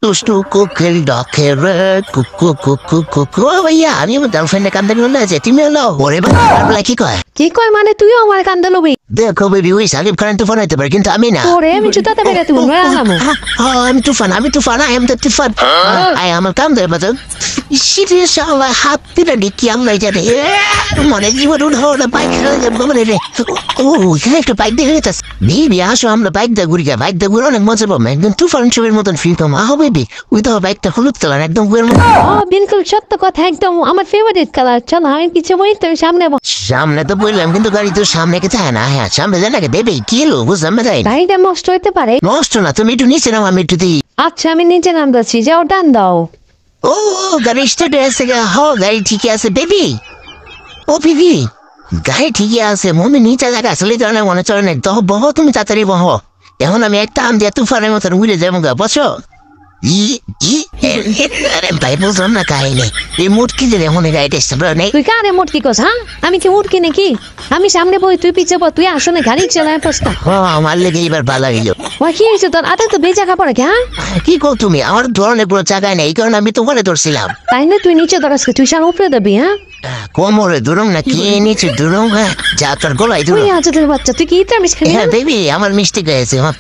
দুষ্টু কোকিল ডাকে রে কুকু কুকু কুকু ভাইয়া আমি আমার গার্লফ্রেন্ডের কান্দে বলে আছে তুমি হলো ওরে বাবা কি কয় কি কয় মানে তুইও আমার কান্দে লবি দেখো বেবি ওই সাকিব খান তুফান হইতে পারে কিন্তু আমি না ওরে আমি জুতাতে বেরে তুই রাখলাম আমি Toofan I am the Toofan আই আমার কান্দে বাজার সিরিয়াস আল্লাহ হাত দিলে কি আল্লাহ জানে মনে জীবন উঠে বাইক খেলে রে ও এখানে একটা বাইক দেখে গেছে বেবি আসো আমরা বাইক দিয়ে ঘুরি বাইক দিয়ে ঘুরে অনেক মজা পাবো একদম তুফান ছবির মতন ফিল পাবো আহ বেবি ওই তো বাইকটা হলুদ কালার একদম ঘুরের মতো বিলকুল সত্য কথা একদম আমার ফেভারিট কালার চল আমি কিছু বলি তুমি সামনে সামনে তো বললাম কিন্তু গাড়ি তো সামনে কে থাকে না হ্যাঁ সামনে যায় নাকি বেবি কি এলো বুঝলাম না গাড়িটা নষ্ট হইতে পারে নষ্ট না তুমি একটু নিচে নাও আমি একটু দিই আচ্ছা আমি নিচে নামতেছি যাও ডান দাও ও গাড়ি স্টার্ট আছে গাড়ি ঠিকই আছে বেবি ও বেবি গাড়ি ঠিকই আছে মনে নিচে জায়গা আসলে তো মনে চলে না তো বহ তুমি তাড়াতাড়ি বহ এখন আমি একটা আম দিয়ে তুফানের মতন উড়ে যাবো গা বসো আরে ভাই বুঝলাম না কাহিনী এই মুটকি দিলে এখন গাড়িটা স্টার্ট নেই তুই কারে মুটকি কস হ্যাঁ আমি কি মুটকি নাকি আমি সামনে বই তুই পিছে বল তুই আসলে গাড়ি চালায় পাস্তা আমার লেগে এবার ভালো হইলো কি হয়েছে তোর আতে তো বেজা কাপড় কি হ্যাঁ কি কর তুমি আমার ধরনের কোনো জায়গায় নেই এই কারণে আমি তোমারে ধরছিলাম তাই না তুই নিচে ধরাস তুই সার উপরে দেবি হ্যাঁ কোমরে দুরং না কি নিচে দুরং হ্যাঁ যা তোর গলায় দুরং তুই আজ তোর বাচ্চা তুই কি ইতরা মিস খাবি হ্যাঁ বেবি আমার মিস্টেক হয়েছে মাফ